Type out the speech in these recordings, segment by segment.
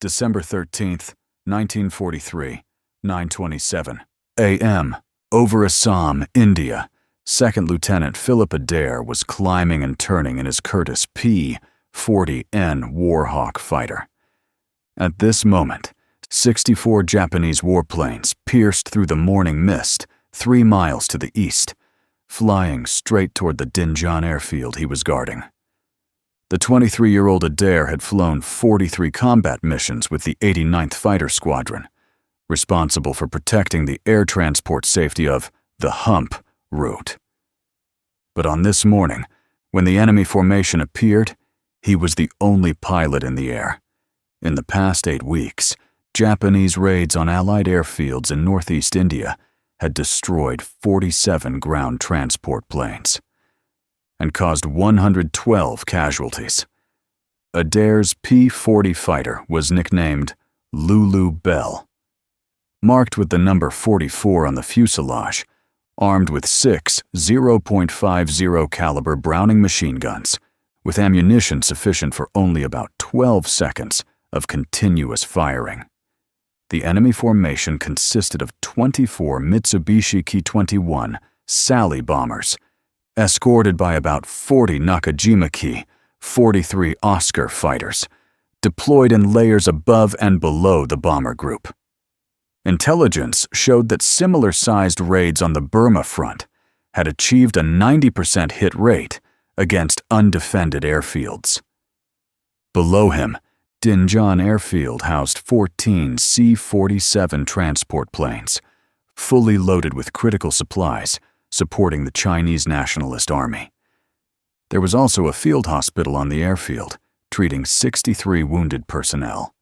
December 13th, 1943, 9:27 a.m. Over Assam, India, Second Lieutenant Philip Adair was climbing and turning in his Curtiss P-40N Warhawk fighter. At this moment, 64 Japanese warplanes pierced through the morning mist 3 miles to the east, flying straight toward the Dinjan Airfield he was guarding. The 23-year-old Adair had flown 43 combat missions with the 89th Fighter Squadron, responsible for protecting the air transport safety of the Hump route. But on this morning, when the enemy formation appeared, he was the only pilot in the air. In the past 8 weeks, Japanese raids on Allied airfields in northeast India had destroyed 47 ground transport planes and caused 112 casualties. Adair's P-40 fighter was nicknamed Lulu Bell. Marked with the number 44 on the fuselage, armed with 6 0.50 caliber Browning machine guns, with ammunition sufficient for only about 12 seconds of continuous firing. The enemy formation consisted of 24 Mitsubishi Ki-21 Sally bombers, escorted by about 40 Nakajima Ki-43 Oscar fighters, deployed in layers above and below the bomber group. Intelligence showed that similar-sized raids on the Burma front had achieved a 90% hit rate against undefended airfields. Below him, Dinjan Airfield housed 14 C-47 transport planes, fully loaded with critical supplies supporting the Chinese Nationalist Army. There was also a field hospital on the airfield, treating 63 wounded personnel.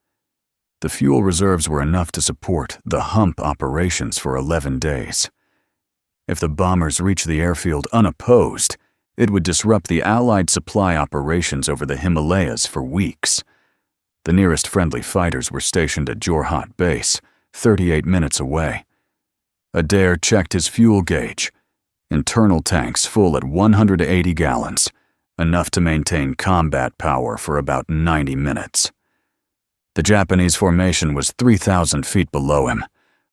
The fuel reserves were enough to support the Hump operations for 11 days. If the bombers reached the airfield unopposed, it would disrupt the Allied supply operations over the Himalayas for weeks. The nearest friendly fighters were stationed at Jorhat Base, 38 minutes away. Adair checked his fuel gauge. Internal tanks full at 180 gallons, enough to maintain combat power for about 90 minutes. The Japanese formation was 3,000 feet below him,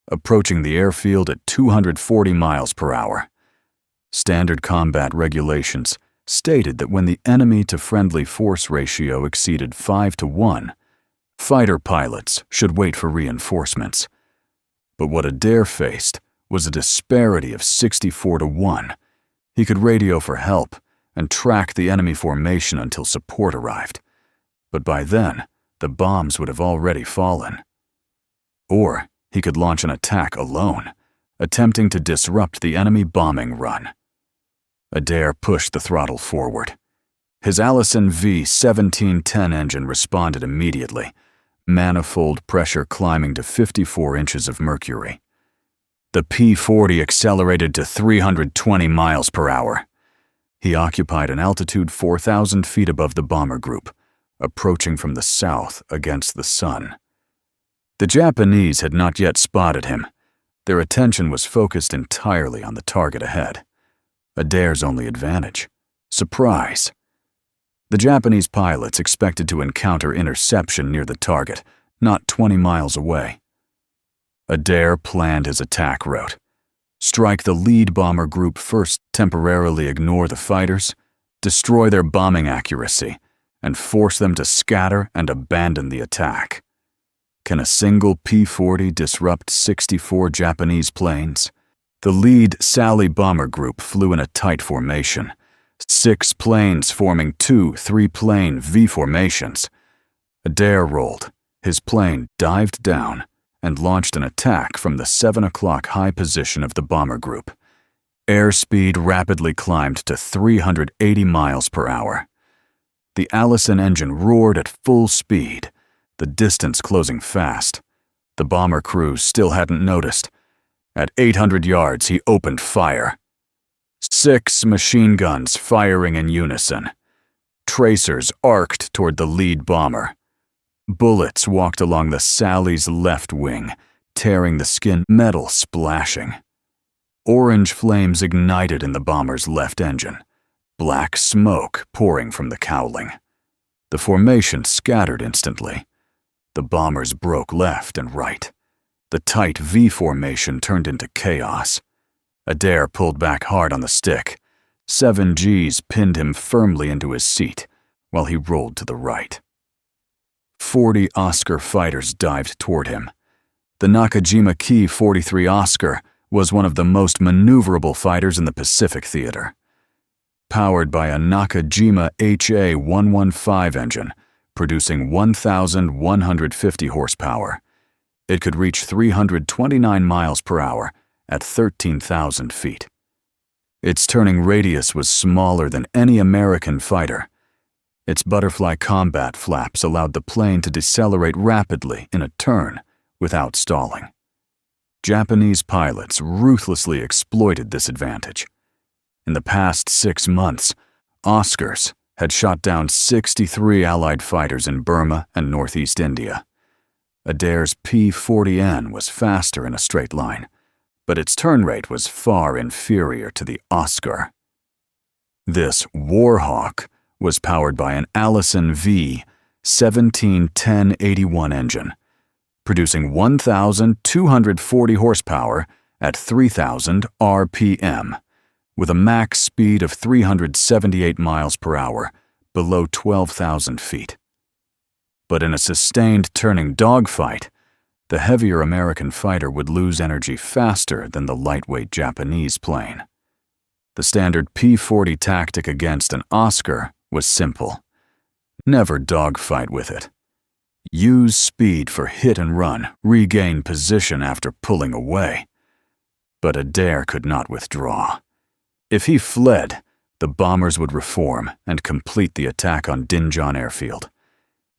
approaching the airfield at 240 miles per hour. Standard combat regulations stated that when the enemy-to-friendly force ratio exceeded 5-to-1, fighter pilots should wait for reinforcements. But what Adair faced was a disparity of 64-to-1. He could radio for help and track the enemy formation until support arrived. But by then, the bombs would have already fallen. Or he could launch an attack alone, attempting to disrupt the enemy bombing run. Adair pushed the throttle forward. His Allison V-1710 engine responded immediately, manifold pressure climbing to 54 inches of mercury. The P-40 accelerated to 320 miles per hour. He occupied an altitude 4,000 feet above the bomber group, approaching from the south against the sun. The Japanese had not yet spotted him. Their attention was focused entirely on the target ahead. Adair's only advantage: surprise. The Japanese pilots expected to encounter interception near the target, not 20 miles away. Adair planned his attack route. Strike the lead bomber group first, temporarily ignore the fighters, destroy their bombing accuracy, and force them to scatter and abandon the attack. Can a single P-40 disrupt 64 Japanese planes? The lead Sally bomber group flew in a tight formation, 6 planes forming 2 3-plane V formations. Adair rolled. His plane dived down and launched an attack from the 7 o'clock high position of the bomber group. Airspeed rapidly climbed to 380 miles per hour. The Allison engine roared at full speed, the distance closing fast. The bomber crew still hadn't noticed. At 800 yards, he opened fire. 6 machine guns firing in unison. Tracers arced toward the lead bomber. Bullets walked along the Sally's left wing, tearing the skin, metal splashing. Orange flames ignited in the bomber's left engine, black smoke pouring from the cowling. The formation scattered instantly. The bombers broke left and right. The tight V formation turned into chaos. Adair pulled back hard on the stick. 7 Gs pinned him firmly into his seat while he rolled to the right. 40 Oscar fighters dived toward him. The Nakajima Ki-43 Oscar was one of the most maneuverable fighters in the Pacific Theater. Powered by a Nakajima HA-115 engine, producing 1,150 horsepower, it could reach 329 miles per hour at 13,000 feet. Its turning radius was smaller than any American fighter. Its butterfly combat flaps allowed the plane to decelerate rapidly in a turn without stalling. Japanese pilots ruthlessly exploited this advantage. In the past 6 months, Oscars had shot down 63 Allied fighters in Burma and northeast India. Adair's P-40N was faster in a straight line, but its turn rate was far inferior to the Oscar. This Warhawk was powered by an Allison V 171081 engine, producing 1,240 horsepower at 3,000 RPM, with a max speed of 378 miles per hour below 12,000 feet. But in a sustained turning dogfight, the heavier American fighter would lose energy faster than the lightweight Japanese plane. The standard P-40 tactic against an Oscar was simple. Never dogfight with it. Use speed for hit and run, regain position after pulling away. But Adair could not withdraw. If he fled, the bombers would reform and complete the attack on Dinjan Airfield.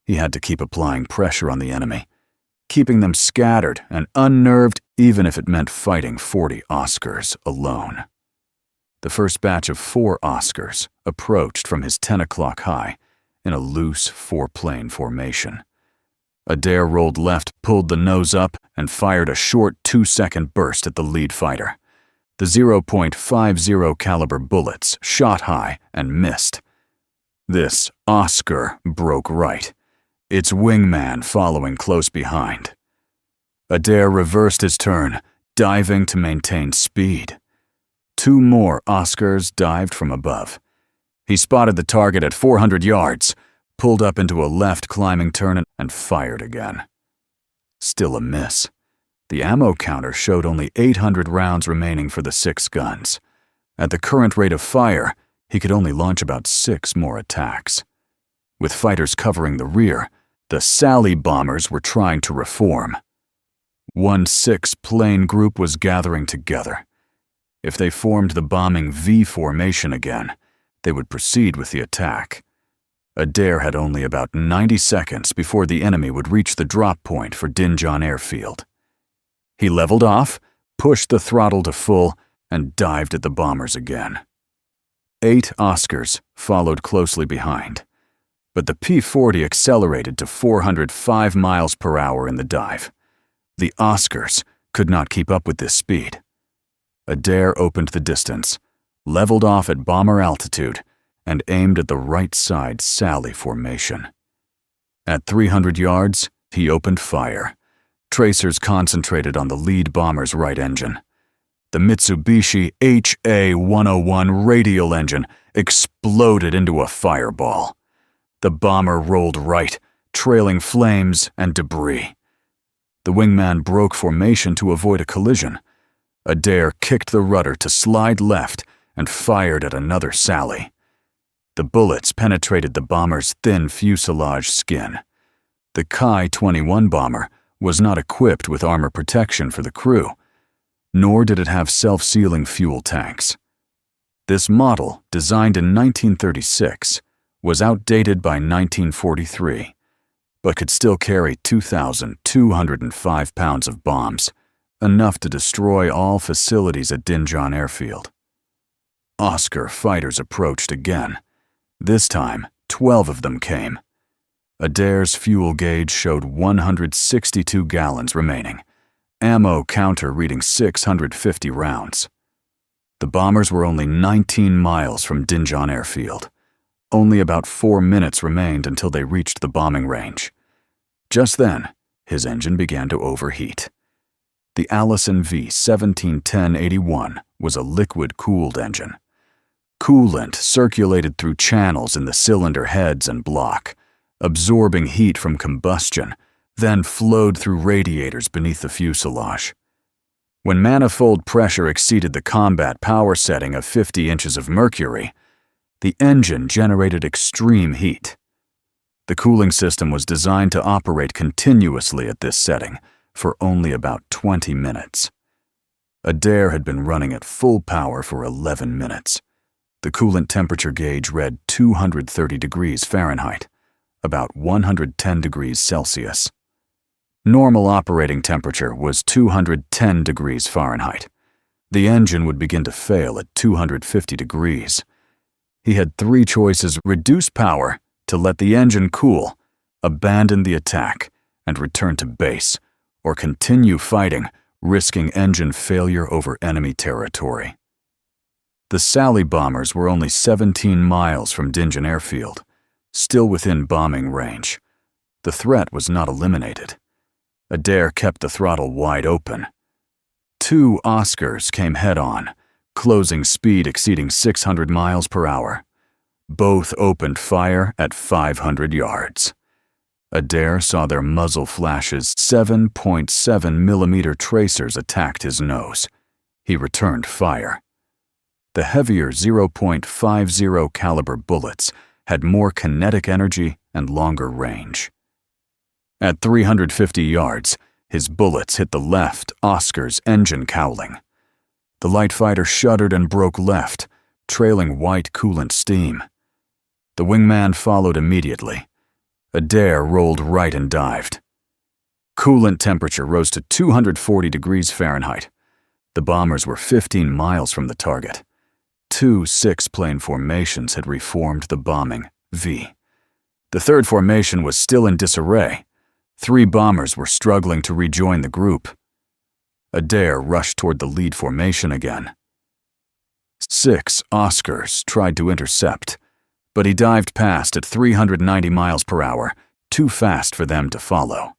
He had to keep applying pressure on the enemy, keeping them scattered and unnerved even if it meant fighting 40 Oscars alone. The first batch of 4 Oscars approached from his 10 o'clock high in a loose 4-plane formation. Adair rolled left, pulled the nose up, and fired a short 2-second burst at the lead fighter. The .50 caliber bullets shot high and missed. This Oscar broke right, its wingman following close behind. Adair reversed his turn, diving to maintain speed. 2 more Oscars dived from above. He spotted the target at 400 yards, pulled up into a left climbing turn, and fired again. Still a miss. The ammo counter showed only 800 rounds remaining for the 6 guns. At the current rate of fire, he could only launch about 6 more attacks. With fighters covering the rear, the Sally bombers were trying to reform. One 6-plane group was gathering together. If they formed the bombing V formation again, they would proceed with the attack. Adair had only about 90 seconds before the enemy would reach the drop point for Dinjan Airfield. He leveled off, pushed the throttle to full, and dived at the bombers again. 8 Oscars followed closely behind, but the P-40 accelerated to 405 miles per hour in the dive. The Oscars could not keep up with this speed. Adair opened the distance, leveled off at bomber altitude, and aimed at the right side Sally formation. At 300 yards, he opened fire. Tracers concentrated on the lead bomber's right engine. The Mitsubishi HA-101 radial engine exploded into a fireball. The bomber rolled right, trailing flames and debris. The wingman broke formation to avoid a collision. Adair kicked the rudder to slide left and fired at another Sally. The bullets penetrated the bomber's thin fuselage skin. The Ki-21 bomber was not equipped with armor protection for the crew, nor did it have self-sealing fuel tanks. This model, designed in 1936, was outdated by 1943, but could still carry 2,205 pounds of bombs, enough to destroy all facilities at Dinjan Airfield. Oscar fighters approached again. This time, 12 of them came. Adair's fuel gauge showed 162 gallons remaining, ammo counter reading 650 rounds. The bombers were only 19 miles from Dinjan Airfield. Only about 4 minutes remained until they reached the bombing range. Just then, his engine began to overheat. The Allison V1710-81 was a liquid-cooled engine. Coolant circulated through channels in the cylinder heads and block, absorbing heat from combustion, then flowed through radiators beneath the fuselage. When manifold pressure exceeded the combat power setting of 50 inches of mercury, the engine generated extreme heat. The cooling system was designed to operate continuously at this setting for only about 20 minutes. Adair had been running at full power for 11 minutes. The coolant temperature gauge read 230 degrees Fahrenheit, about 110 degrees Celsius. Normal operating temperature was 210 degrees Fahrenheit. The engine would begin to fail at 250 degrees. He had three choices: reduce power to let the engine cool, abandon the attack, and return to base, or continue fighting, risking engine failure over enemy territory. The Sally bombers were only 17 miles from Dinjan Airfield, still within bombing range. The threat was not eliminated. Adair kept the throttle wide open. Two Oscars came head-on, closing speed exceeding 600 miles per hour. Both opened fire at 500 yards. Adair saw their muzzle flashes. 7.7mm tracers attacked his nose. He returned fire. The heavier 0.50 caliber bullets had more kinetic energy and longer range. At 350 yards, his bullets hit the left Oscar's engine cowling. The light fighter shuddered and broke left, trailing white coolant steam. The wingman followed immediately. Adair rolled right and dived. Coolant temperature rose to 240 degrees Fahrenheit. The bombers were 15 miles from the target. Two six-plane formations had reformed the bombing V. The third formation was still in disarray. Three bombers were struggling to rejoin the group. Adair rushed toward the lead formation again. 6 Oscars tried to intercept, but he dived past at 390 miles per hour, too fast for them to follow.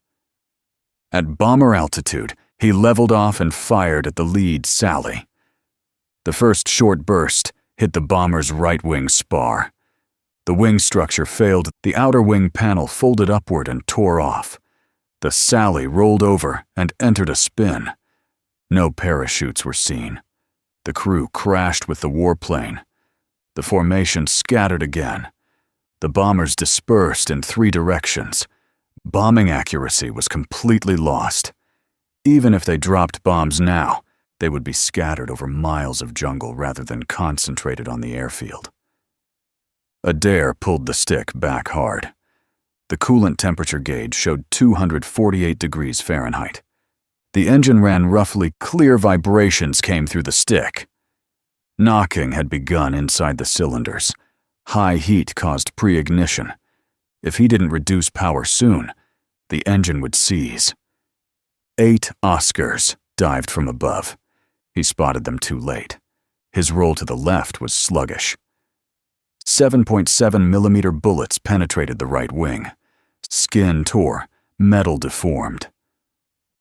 At bomber altitude, he leveled off and fired at the lead Sally. The first short burst hit the bomber's right wing spar. The wing structure failed. The outer wing panel folded upward and tore off. The Sally rolled over and entered a spin. No parachutes were seen. The crew crashed with the warplane. The formation scattered again. The bombers dispersed in 3 directions. Bombing accuracy was completely lost. Even if they dropped bombs now, they would be scattered over miles of jungle rather than concentrated on the airfield. Adair pulled the stick back hard. The coolant temperature gauge showed 248 degrees Fahrenheit. The engine ran roughly. Clear vibrations came through the stick. Knocking had begun inside the cylinders. High heat caused pre-ignition. If he didn't reduce power soon, the engine would seize. 8 Oscars dived from above. He spotted them too late. His roll to the left was sluggish. 7.7mm bullets penetrated the right wing. Skin tore, metal deformed.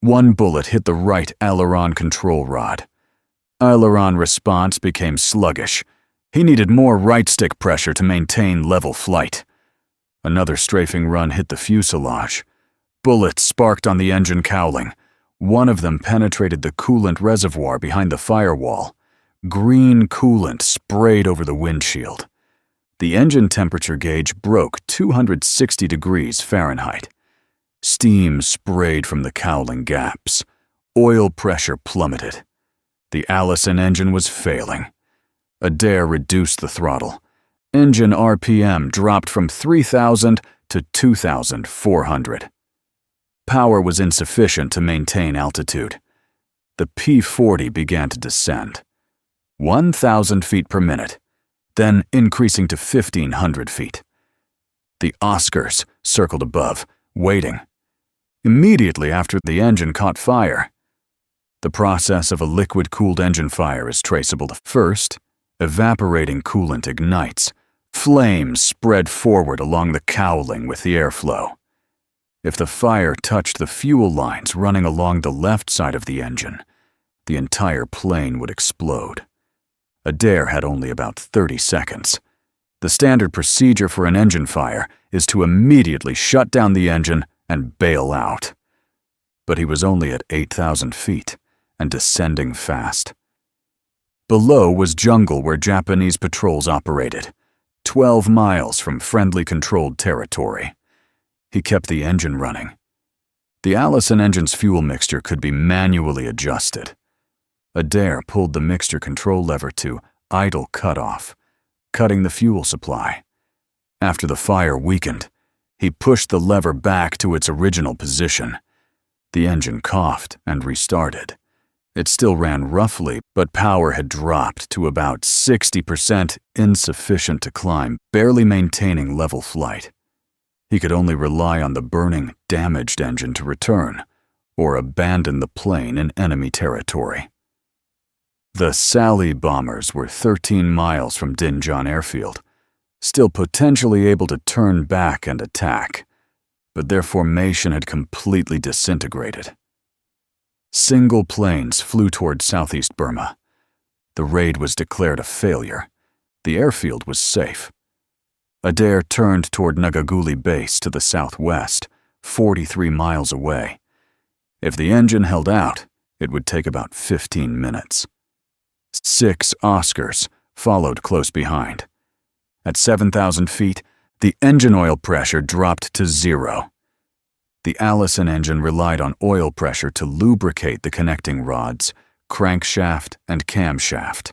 One bullet hit the right aileron control rod. Aileron response became sluggish. He needed more right stick pressure to maintain level flight. Another strafing run hit the fuselage. Bullets sparked on the engine cowling. One of them penetrated the coolant reservoir behind the firewall. Green coolant sprayed over the windshield. The engine temperature gauge broke 260 degrees Fahrenheit. Steam sprayed from the cowling gaps. Oil pressure plummeted. The Allison engine was failing. Adair reduced the throttle. Engine RPM dropped from 3,000 to 2,400. Power was insufficient to maintain altitude. The P-40 began to descend. 1,000 feet per minute, then increasing to 1,500 feet. The Oscars circled above, waiting. Immediately after, the engine caught fire. The process of a liquid-cooled engine fire is traceable to: first, evaporating coolant ignites. Flames spread forward along the cowling with the airflow. If the fire touched the fuel lines running along the left side of the engine, the entire plane would explode. Adair had only about 30 seconds. The standard procedure for an engine fire is to immediately shut down the engine and bail out. But he was only at 8,000 feet and descending fast. Below was jungle where Japanese patrols operated, 12 miles from friendly controlled territory. He kept the engine running. The Allison engine's fuel mixture could be manually adjusted. Adair pulled the mixture control lever to idle cutoff, cutting the fuel supply. After the fire weakened, he pushed the lever back to its original position. The engine coughed and restarted. It still ran roughly, but power had dropped to about 60%, insufficient to climb, barely maintaining level flight. He could only rely on the burning, damaged engine to return, or abandon the plane in enemy territory. The Sally bombers were 13 miles from Dinjan Airfield, still potentially able to turn back and attack, but their formation had completely disintegrated. Single planes flew toward southeast Burma. The raid was declared a failure. The airfield was safe. Adair turned toward Nagaguli Base to the southwest, 43 miles away. If the engine held out, it would take about 15 minutes. 6 Oscars followed close behind. At 7,000 feet, the engine oil pressure dropped to 0. The Allison engine relied on oil pressure to lubricate the connecting rods, crankshaft, and camshaft.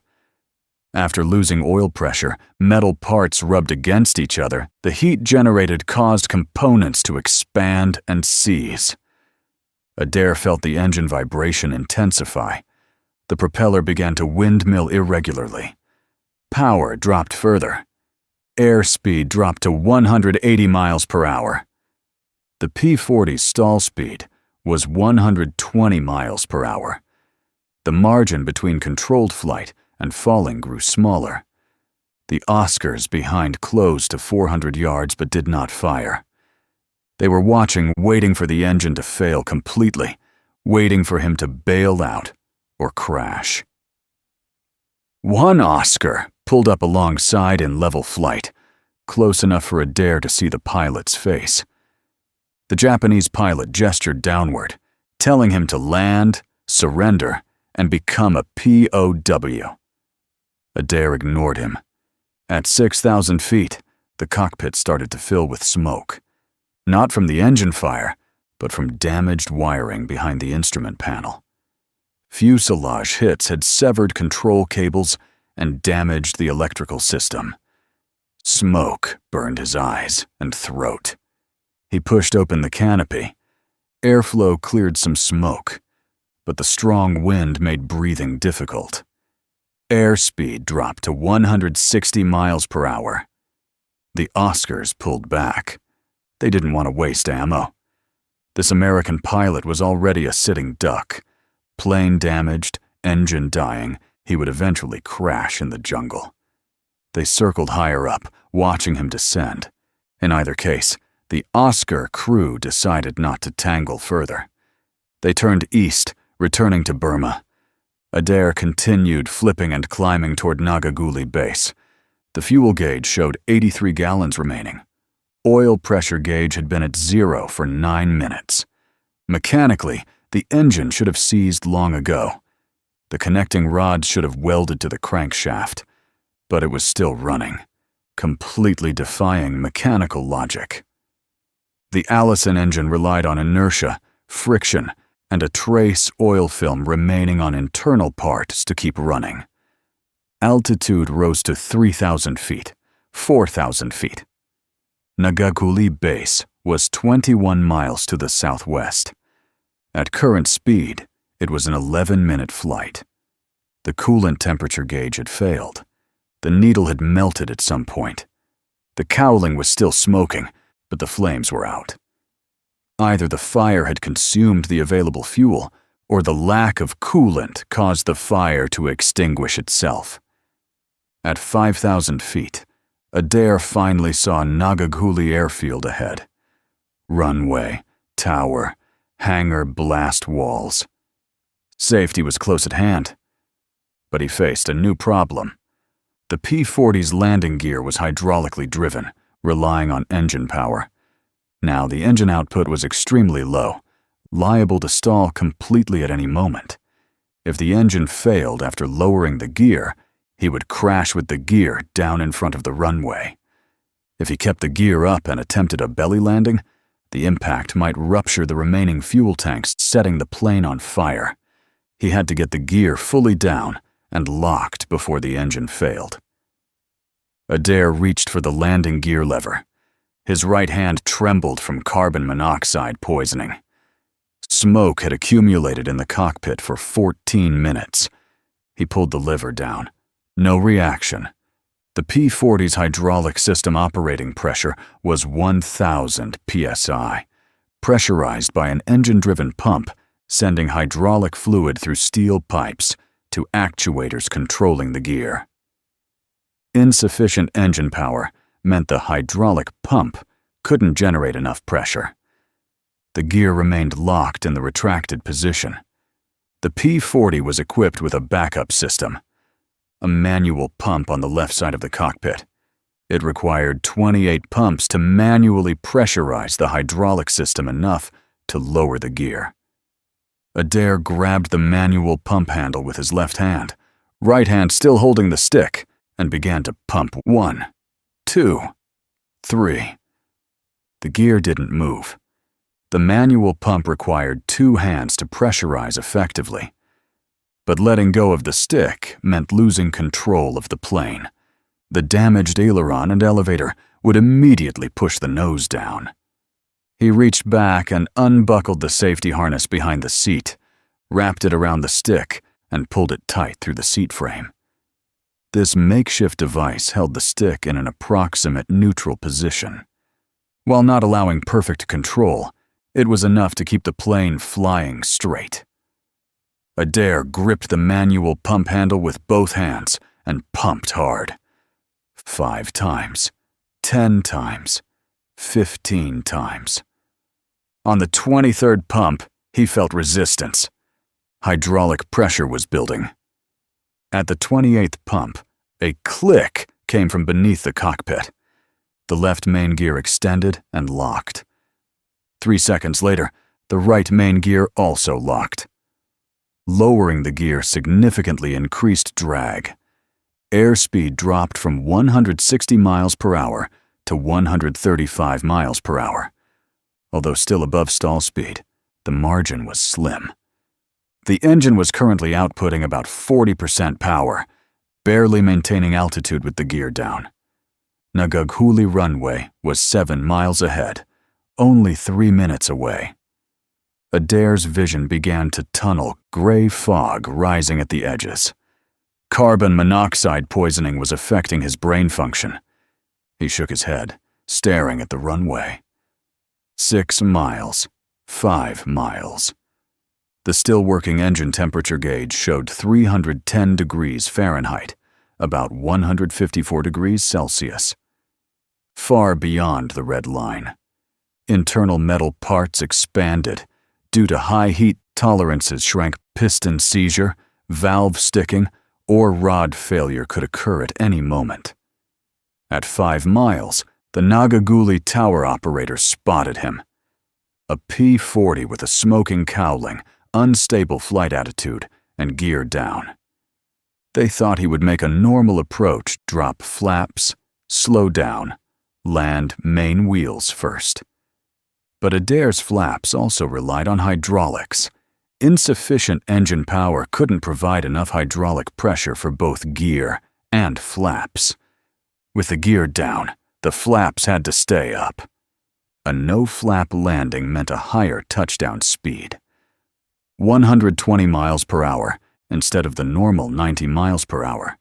After losing oil pressure, metal parts rubbed against each other. The heat generated caused components to expand and seize. Adair felt the engine vibration intensify. The propeller began to windmill irregularly. Power dropped further. Airspeed dropped to 180 miles per hour. The P-40's stall speed was 120 miles per hour. The margin between controlled flight and falling grew smaller. The Oscars behind closed to 400 yards but did not fire. They were watching, waiting for the engine to fail completely, waiting for him to bail out or crash. One Oscar pulled up alongside in level flight, close enough for Adair to see the pilot's face. The Japanese pilot gestured downward, telling him to land, surrender, and become a POW. Adair ignored him. At 6,000 feet, the cockpit started to fill with smoke. Not from the engine fire, but from damaged wiring behind the instrument panel. Fuselage hits had severed control cables and damaged the electrical system. Smoke burned his eyes and throat. He pushed open the canopy. Airflow cleared some smoke, but the strong wind made breathing difficult. Airspeed dropped to 160 miles per hour. The Oscars pulled back. They didn't want to waste ammo. This American pilot was already a sitting duck. Plane damaged, engine dying, he would eventually crash in the jungle. They circled higher up, watching him descend. In either case, the Oscar crew decided not to tangle further. They turned east, returning to Burma. Adair continued flipping and climbing toward Nagaguli Base. The fuel gauge showed 83 gallons remaining. Oil pressure gauge had been at 0 for 9 minutes. Mechanically, the engine should have seized long ago. The connecting rods should have welded to the crankshaft, but it was still running, completely defying mechanical logic. The Allison engine relied on inertia, friction, and a trace oil film remaining on internal parts to keep running. Altitude rose to 3,000 feet, 4,000 feet. Nagaguli Base was 21 miles to the southwest. At current speed, it was an 11-minute flight. The coolant temperature gauge had failed. The needle had melted at some point. The cowling was still smoking, but the flames were out. Either the fire had consumed the available fuel, or the lack of coolant caused the fire to extinguish itself. At 5,000 feet, Adair finally saw Nagaguli Airfield ahead. Runway, tower, hangar blast walls. Safety was close at hand, but he faced a new problem. The P-40's landing gear was hydraulically driven, relying on engine power. Now the engine output was extremely low, liable to stall completely at any moment. If the engine failed after lowering the gear, he would crash with the gear down in front of the runway. If he kept the gear up and attempted a belly landing, the impact might rupture the remaining fuel tanks, setting the plane on fire. He had to get the gear fully down and locked before the engine failed. Adair reached for the landing gear lever. His right hand trembled from carbon monoxide poisoning. Smoke had accumulated in the cockpit for 14 minutes. He pulled the lever down. No reaction. The P-40's hydraulic system operating pressure was 1,000 psi, pressurized by an engine-driven pump, sending hydraulic fluid through steel pipes to actuators controlling the gear. Insufficient engine power meant the hydraulic pump couldn't generate enough pressure. The gear remained locked in the retracted position. The P-40 was equipped with a backup system, a manual pump on the left side of the cockpit. It required 28 pumps to manually pressurize the hydraulic system enough to lower the gear. Adair grabbed the manual pump handle with his left hand, right hand still holding the stick, and began to pump 1, 2, 3. The gear didn't move. The manual pump required 2 hands to pressurize effectively. But letting go of the stick meant losing control of the plane. The damaged aileron and elevator would immediately push the nose down. He reached back and unbuckled the safety harness behind the seat, wrapped it around the stick, and pulled it tight through the seat frame. This makeshift device held the stick in an approximate neutral position. While not allowing perfect control, it was enough to keep the plane flying straight. Adair gripped the manual pump handle with both hands and pumped hard. 5 times, 10 times, 15 times. On the 23rd pump, he felt resistance. Hydraulic pressure was building. At the 28th pump, a click came from beneath the cockpit. The left main gear extended and locked. 3 seconds later, the right main gear also locked. Lowering the gear significantly increased drag. Airspeed dropped from 160 miles per hour to 135 miles per hour. Although still above stall speed, the margin was slim. The engine was currently outputting about 40% power, barely maintaining altitude with the gear down. Nagaghuli runway was 7 miles ahead, only 3 minutes away. Adair's vision began to tunnel, gray fog rising at the edges. Carbon monoxide poisoning was affecting his brain function. He shook his head, staring at the runway. 6 miles, 5 miles. The still-working engine temperature gauge showed 310 degrees Fahrenheit, about 154 degrees Celsius. Far beyond the red line. Internal metal parts expanded. Due to high heat tolerances shrank. Piston seizure, valve sticking, or rod failure could occur at any moment. At 5 miles, the Nagaghuli tower operator spotted him. A P-40 with a smoking cowling, unstable flight attitude, and gear down. They thought he would make a normal approach, drop flaps, slow down, land main wheels first. But Adair's flaps also relied on hydraulics. Insufficient engine power couldn't provide enough hydraulic pressure for both gear and flaps. With the gear down, the flaps had to stay up. A no-flap landing meant a higher touchdown speed. 120 miles per hour instead of the normal 90 miles per hour.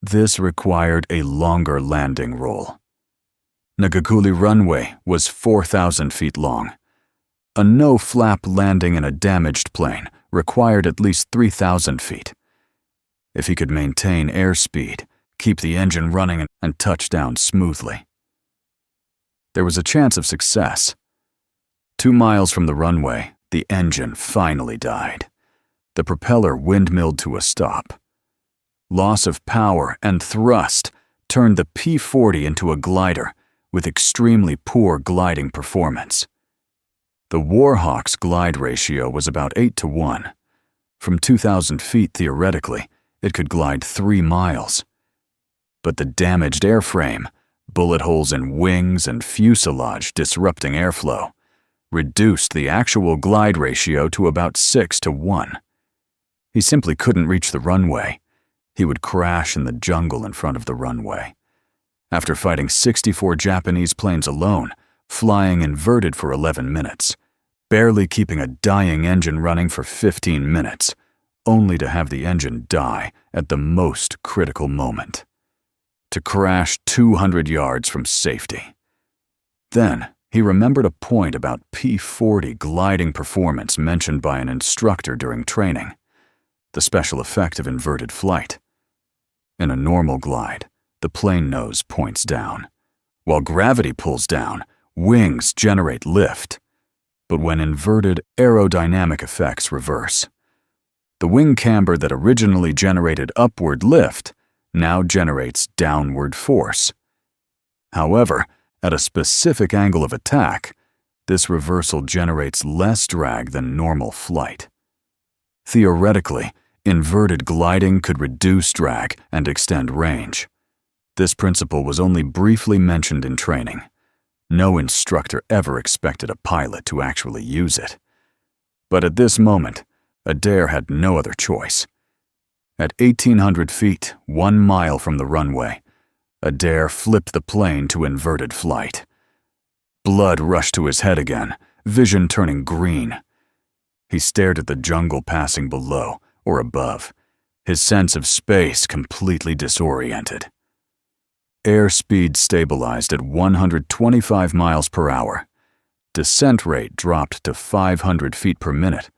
This required a longer landing roll. Nagaghuli runway was 4,000 feet long. A no-flap landing in a damaged plane required at least 3,000 feet. If he could maintain airspeed, keep the engine running, and touch down smoothly. There was a chance of success. 2 miles from the runway, the engine finally died. The propeller windmilled to a stop. Loss of power and thrust turned the P-40 into a glider with extremely poor gliding performance. The Warhawk's glide ratio was about 8-to-1. From 2,000 feet, theoretically, it could glide 3 miles. But the damaged airframe, bullet holes in wings and fuselage disrupting airflow, reduced the actual glide ratio to about 6-to-1. He simply couldn't reach the runway. He would crash in the jungle in front of the runway. After fighting 64 Japanese planes alone, flying inverted for 11 minutes, barely keeping a dying engine running for 15 minutes, only to have the engine die at the most critical moment. To crash 200 yards from safety. Then, he remembered a point about P-40 gliding performance mentioned by an instructor during training, the special effect of inverted flight. In a normal glide, the plane nose points down. While gravity pulls down, wings generate lift. But when inverted, aerodynamic effects reverse. The wing camber that originally generated upward lift now generates downward force. However, at a specific angle of attack, this reversal generates less drag than normal flight. Theoretically, inverted gliding could reduce drag and extend range. This principle was only briefly mentioned in training. No instructor ever expected a pilot to actually use it. But at this moment, Adair had no other choice. At 1,800 feet, 1 mile from the runway, Adair flipped the plane to inverted flight. Blood rushed to his head again, vision turning green. He stared at the jungle passing below or above, his sense of space completely disoriented. Airspeed stabilized at 125 miles per hour. Descent rate dropped to 500 feet per minute,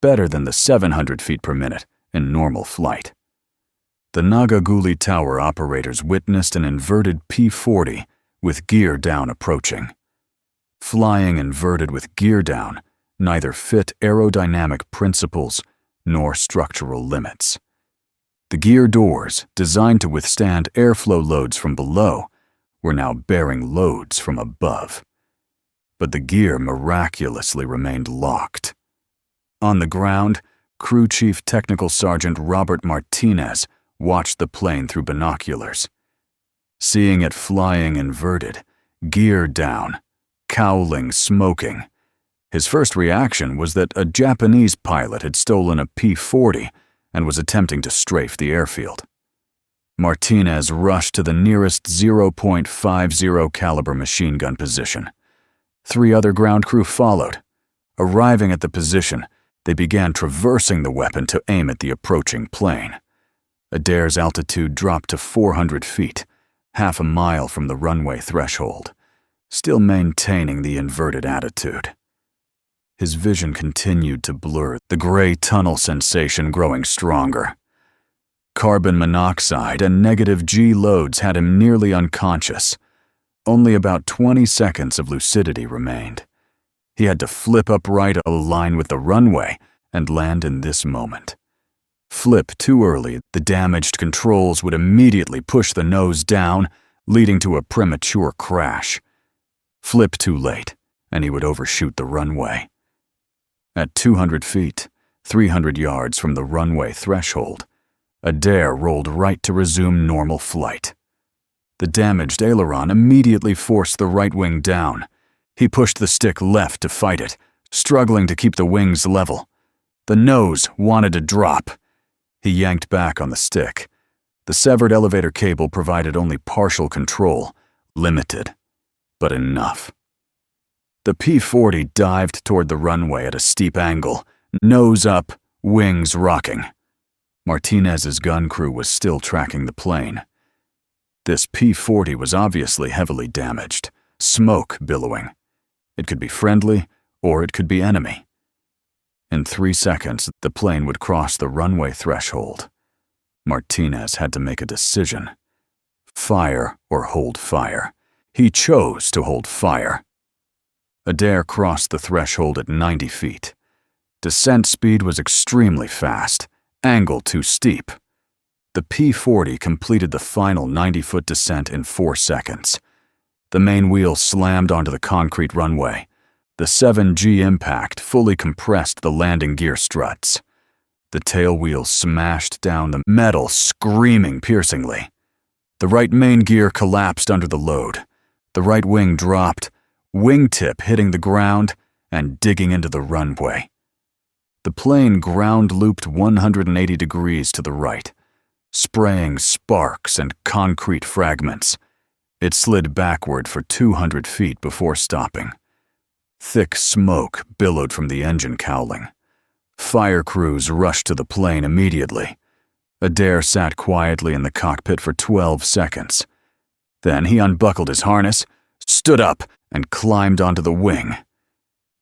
better than the 700 feet per minute in normal flight. The Nagaguli Tower operators witnessed an inverted P-40 with gear down approaching. Flying inverted with gear down neither fit aerodynamic principles nor structural limits. The gear doors, designed to withstand airflow loads from below, were now bearing loads from above. But the gear miraculously remained locked. On the ground, Crew Chief Technical Sergeant Robert Martinez watched the plane through binoculars. Seeing it flying inverted, gear down, cowling, smoking, his first reaction was that a Japanese pilot had stolen a P-40 and was attempting to strafe the airfield. Martinez rushed to the nearest .50 caliber machine gun position. 3 other ground crew followed. Arriving at the position, they began traversing the weapon to aim at the approaching plane. Adair's altitude dropped to 400 feet, half a mile from the runway threshold, still maintaining the inverted attitude. His vision continued to blur, the gray tunnel sensation growing stronger. Carbon monoxide and negative G loads had him nearly unconscious. Only about 20 seconds of lucidity remained. He had to flip upright, align with the runway, and land in this moment. Flip too early, the damaged controls would immediately push the nose down, leading to a premature crash. Flip too late, and he would overshoot the runway. At 200 feet, 300 yards from the runway threshold, Adair rolled right to resume normal flight. The damaged aileron immediately forced the right wing down. He pushed the stick left to fight it, struggling to keep the wings level. The nose wanted to drop. He yanked back on the stick. The severed elevator cable provided only partial control, limited, but enough. The P-40 dived toward the runway at a steep angle, nose up, wings rocking. Martinez's gun crew was still tracking the plane. This P-40 was obviously heavily damaged, smoke billowing. It could be friendly, or it could be enemy. In 3 seconds, the plane would cross the runway threshold. Martinez had to make a decision. Fire or hold fire. He chose to hold fire. Adair crossed the threshold at 90 feet. Descent speed was extremely fast, angle too steep. The P-40 completed the final 90-foot descent in 4 seconds. The main wheel slammed onto the concrete runway. The 7G impact fully compressed the landing gear struts. The tail wheel smashed down the metal, screaming piercingly. The right main gear collapsed under the load. The right wing dropped, wingtip hitting the ground and digging into the runway. The plane ground-looped 180 degrees to the right, spraying sparks and concrete fragments. It slid backward for 200 feet before stopping. Thick smoke billowed from the engine cowling. Fire crews rushed to the plane immediately. Adair sat quietly in the cockpit for 12 seconds. Then he unbuckled his harness, stood up, and climbed onto the wing.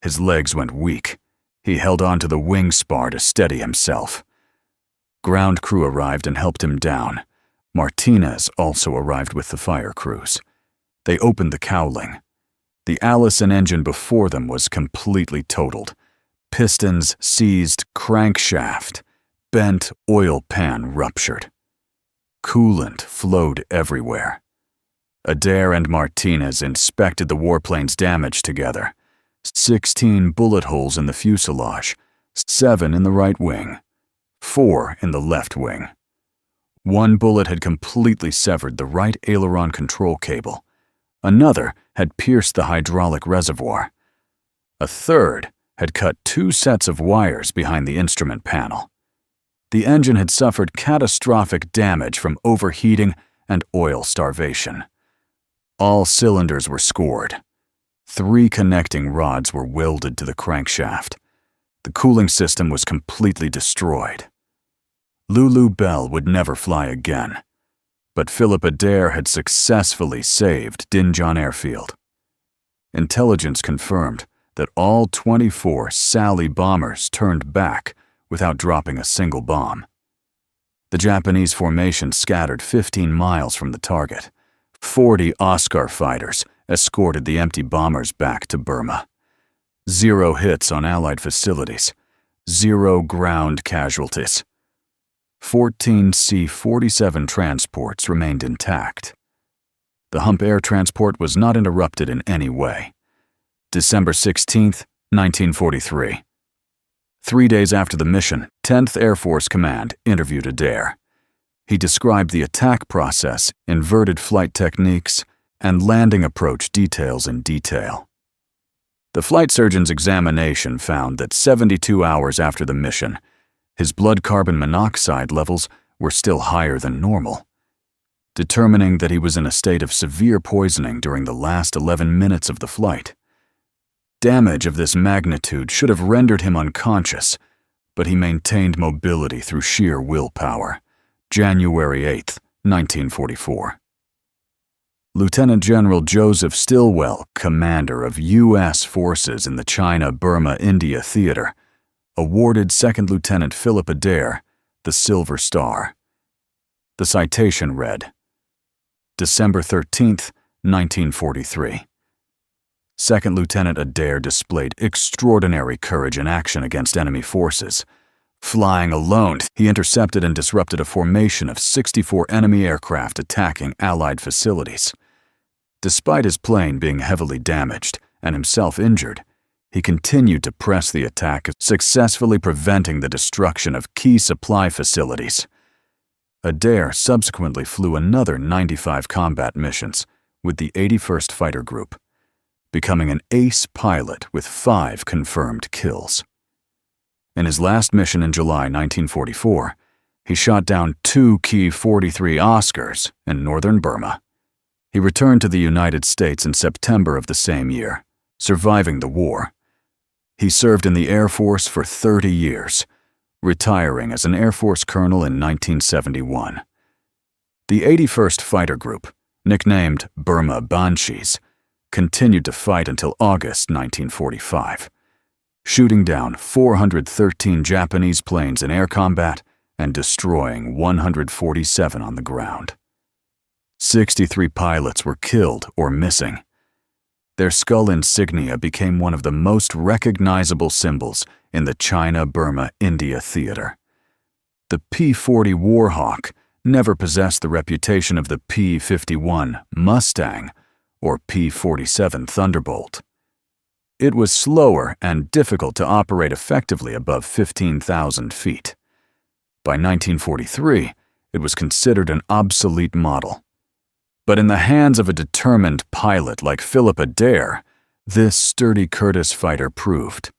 His legs went weak. He held onto the wing spar to steady himself. Ground crew arrived and helped him down. Martinez also arrived with the fire crews. They opened the cowling. The Allison engine before them was completely totaled. Pistons seized, crankshaft, bent oil pan ruptured. Coolant flowed everywhere. Adair and Martinez inspected the warplane's damage together. 16 bullet holes in the fuselage, 7 in the right wing, 4 in the left wing. 1 bullet had completely severed the right aileron control cable. Another had pierced the hydraulic reservoir. A third had cut 2 sets of wires behind the instrument panel. The engine had suffered catastrophic damage from overheating and oil starvation. All cylinders were scored. 3 connecting rods were welded to the crankshaft. The cooling system was completely destroyed. Lulu Bell would never fly again, but Philip Adair had successfully saved Dinjan Airfield. Intelligence confirmed that all 24 Sally bombers turned back without dropping a single bomb. The Japanese formation scattered 15 miles from the target. 40 Oscar fighters escorted the empty bombers back to Burma. 0 hits on Allied facilities. 0 ground casualties. 14 C-47 transports remained intact. The Hump air transport was not interrupted in any way. December 16, 1943. 3 days after the mission, 10th Air Force Command interviewed Adair. He described the attack process, inverted flight techniques, and landing approach details in detail. The flight surgeon's examination found that 72 hours after the mission, his blood carbon monoxide levels were still higher than normal, determining that he was in a state of severe poisoning during the last 11 minutes of the flight. Damage of this magnitude should have rendered him unconscious, but he maintained mobility through sheer willpower. January 8, 1944. Lieutenant General Joseph Stilwell, commander of U.S. forces in the China-Burma-India theater, awarded Second Lieutenant Philip Adair the Silver Star. The citation read, December 13, 1943. Second Lieutenant Adair displayed extraordinary courage in action against enemy forces. Flying alone, he intercepted and disrupted a formation of 64 enemy aircraft attacking Allied facilities. Despite his plane being heavily damaged and himself injured, he continued to press the attack, successfully preventing the destruction of key supply facilities. Adair subsequently flew another 95 combat missions with the 81st Fighter Group, becoming an ace pilot with 5 confirmed kills. In his last mission in July 1944, he shot down 2 P-43 Oscars in northern Burma. He returned to the United States in September of the same year, surviving the war. He served in the Air Force for 30 years, retiring as an Air Force colonel in 1971. The 81st Fighter Group, nicknamed Burma Banshees, continued to fight until August 1945, shooting down 413 Japanese planes in air combat and destroying 147 on the ground. 63 pilots were killed or missing. Their skull insignia became one of the most recognizable symbols in the China-Burma-India theater. The P-40 Warhawk never possessed the reputation of the P-51 Mustang or P-47 Thunderbolt. It was slower and difficult to operate effectively above 15,000 feet. By 1943, it was considered an obsolete model. But in the hands of a determined pilot like Philip Adair, this sturdy Curtiss fighter proved.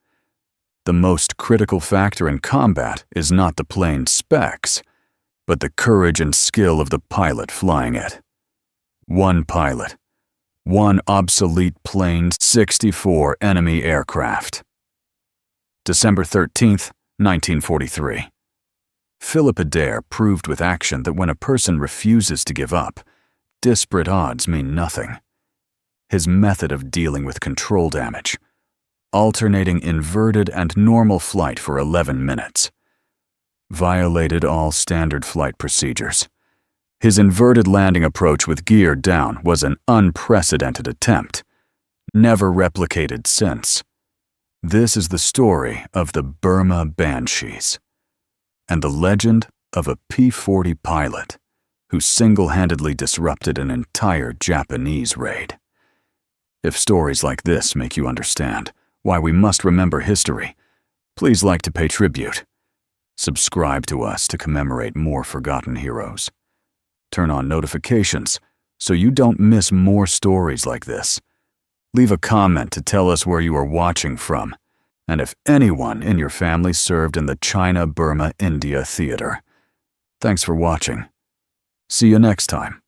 The most critical factor in combat is not the plane's specs, but the courage and skill of the pilot flying it. One pilot, one obsolete plane, 64 enemy aircraft. December 13th, 1943. Philip Adair proved with action that when a person refuses to give up, disparate odds mean nothing. His method of dealing with control damage, alternating inverted and normal flight for 11 minutes, violated all standard flight procedures. His inverted landing approach with gear down was an unprecedented attempt, never replicated since. This is the story of the Burma Banshees and the legend of a P-40 pilot who single-handedly disrupted an entire Japanese raid. If stories like this make you understand why we must remember history, please like to pay tribute. Subscribe to us to commemorate more forgotten heroes. Turn on notifications so you don't miss more stories like this. Leave a comment to tell us where you are watching from, and if anyone in your family served in the China-Burma-India theater. Thanks for watching. See you next time.